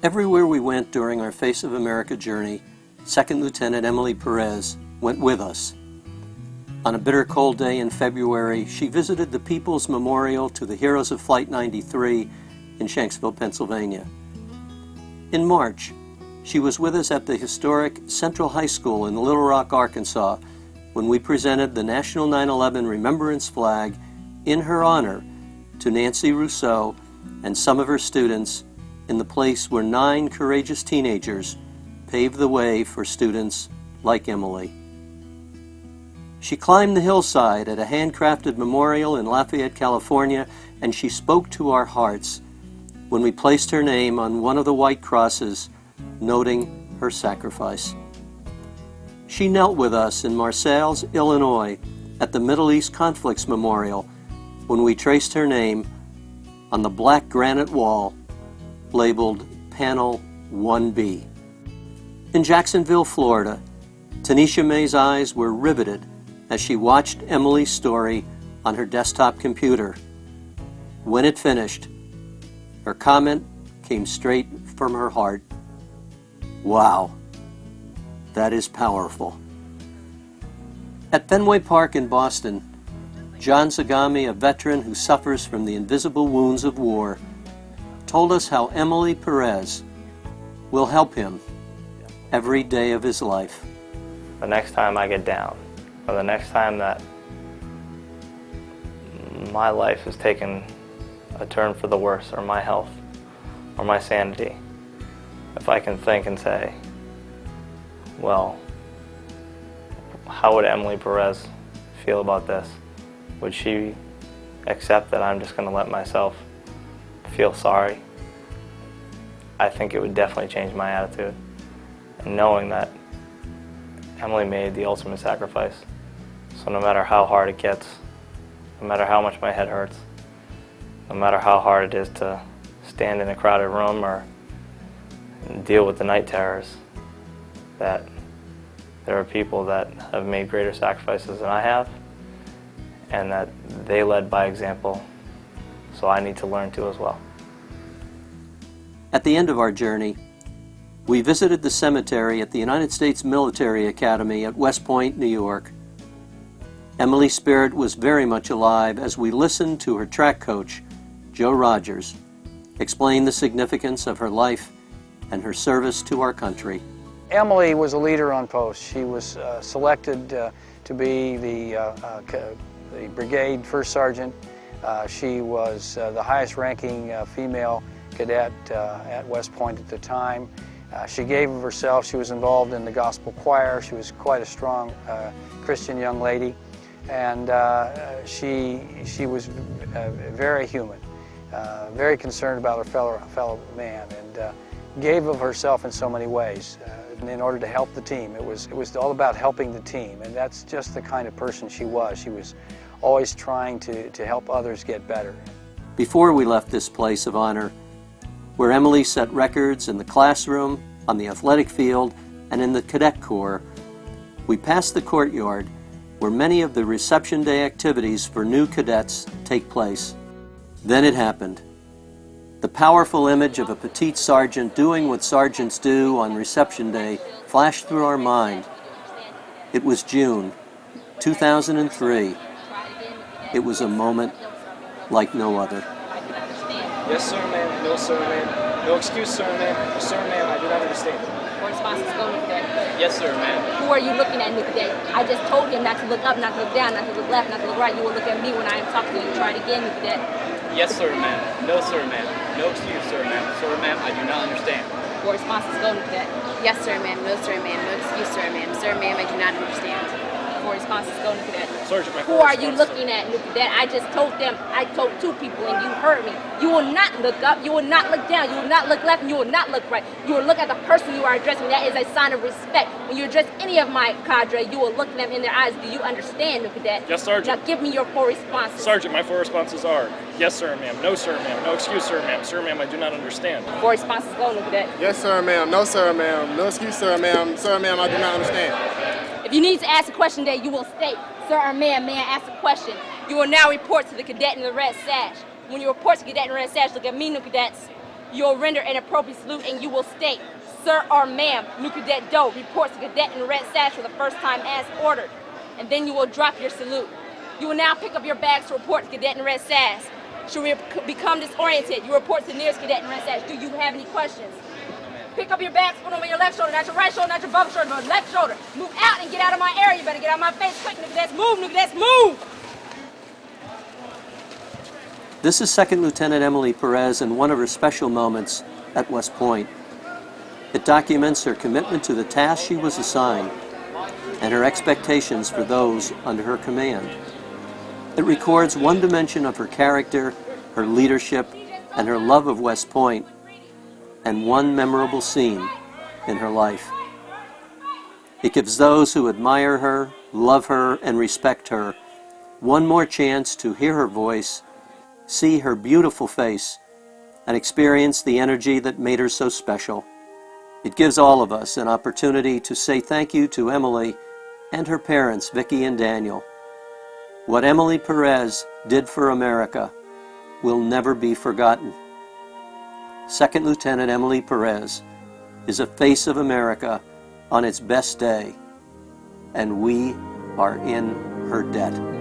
Everywhere we went during our Face of America journey, Second Lieutenant Emily Perez went with us. On a bitter cold day in February, she visited the People's Memorial to the Heroes of Flight 93 in Shanksville, Pennsylvania. In March, she was with us at the historic Central High School in Little Rock, Arkansas, when we presented the National 9/11 Remembrance Flag in her honor to Nancy Rousseau and some of her students in the place where 9 courageous teenagers paved the way for students like Emily. She climbed the hillside at a handcrafted memorial in Lafayette, California, and she spoke to our hearts when we placed her name on one of the white crosses, noting her sacrifice. She knelt with us in Marseilles, Illinois, at the Middle East Conflicts Memorial when we traced her name on the black granite wall labeled Panel 1B. In Jacksonville, Florida, Tanisha May's eyes were riveted as she watched Emily's story on her desktop computer. When it finished, her comment came straight from her heart. Wow, that is powerful. At Fenway Park in Boston, John Zagami, a veteran who suffers from the invisible wounds of war, told us how Emily Perez will help him every day of his life. The next time I get down, or the next time that my life has taken a turn for the worse, or my health, or my sanity, if I can think and say, well, how would Emily Perez feel about this? Would she accept that I'm just going to let myself feel sorry? I think it would definitely change my attitude. And knowing that Emily made the ultimate sacrifice. So no matter how hard it gets, no matter how much my head hurts, no matter how hard it is to stand in a crowded room or deal with the night terrors, that there are people that have made greater sacrifices than I have, and that they led by example, so I need to learn to as well. At the end of our journey, we visited the cemetery at the United States Military Academy at West Point, New York. Emily's spirit was very much alive as we listened to her track coach, Joe Rogers, explain the significance of her life and her service to our country. Emily was a leader on post. She was selected to be the brigade first sergeant. She was the highest ranking female cadet at West Point at the time. She gave of herself. She was involved in the gospel choir. She was quite a strong Christian young lady, and she was very human, very concerned about her fellow man, and gave of herself in so many ways in order to help the team. It was all about helping the team, and that's just the kind of person she was. She was always trying to help others get better. Before we left this place of honor, where Emily set records in the classroom, on the athletic field, and in the Cadet Corps, we passed the courtyard where many of the reception day activities for new cadets take place. Then it happened. The powerful image of a petite sergeant doing what sergeants do on reception day flashed through our mind. It was June 2003. It was a moment like no other. Yes, sir, ma'am. No, sir, ma'am. No excuse, sir, ma'am. Sir, ma'am, I do not understand. What response is going to that? Yes, sir, ma'am. Who are you looking at, new cadet? I just told him not to look up, not to look down, not to look left, not to look right. You will look at me when I am talking to you. Try it again, new cadet. Yes, sir, ma'am. No, sir, ma'am. No excuse, sir, ma'am. Sir, ma'am, I do not understand. What response is going to that? Yes, sir, ma'am. No, sir, ma'am. No excuse, sir, ma'am. Sir, ma'am, I do not understand. What response is going to that? Sergeant, my Who are you looking at, new cadet? I just told them, I told 2 people and you heard me. You will not look up, you will not look down, you will not look left, and you will not look right. You will look at the person you are addressing. That is a sign of respect. When you address any of my cadre, you will look them in their eyes. Do you understand, new cadet? Yes, Sergeant. Now give me your 4 responses. Sergeant, my 4 responses are, yes, sir, ma'am. No, sir, ma'am. No excuse, sir, ma'am. Sir, ma'am, I do not understand. 4 responses go, new cadet. Yes, sir, ma'am. No, sir, ma'am. No excuse, sir, ma'am. Sir, ma'am, I do not understand. If you need to ask a question that you will state, sir or ma'am, may I ask a question? You will now report to the cadet in the red sash. When you report to cadet in the red sash, look at me, new cadets. You'll render an appropriate salute and you will state, "Sir or ma'am, new cadet Doe reports to cadet in Red Sash for the first time as ordered." And then you will drop your salute. You will now pick up your bags to report to cadet in Red Sash. Should we become disoriented, you report to the nearest cadet in Red Sash. Do you have any questions? Pick up your bags, put them on your left shoulder, not your right shoulder, not your bump shoulder, but left shoulder. Move out and get out of my area. You better get out of my face quick. New cadets, move, new cadets, move! This is Second Lieutenant Emily Perez and one of her special moments at West Point. It documents her commitment to the task she was assigned and her expectations for those under her command. It records one dimension of her character, her leadership, and her love of West Point, and one memorable scene in her life. It gives those who admire her, love her, and respect her one more chance to hear her voice, see her beautiful face, and experience the energy that made her so special. It gives all of us an opportunity to say thank you to Emily and her parents, Vicki and Daniel. What Emily Perez did for America will never be forgotten. Second Lieutenant Emily Perez is a face of America on its best day, and we are in her debt.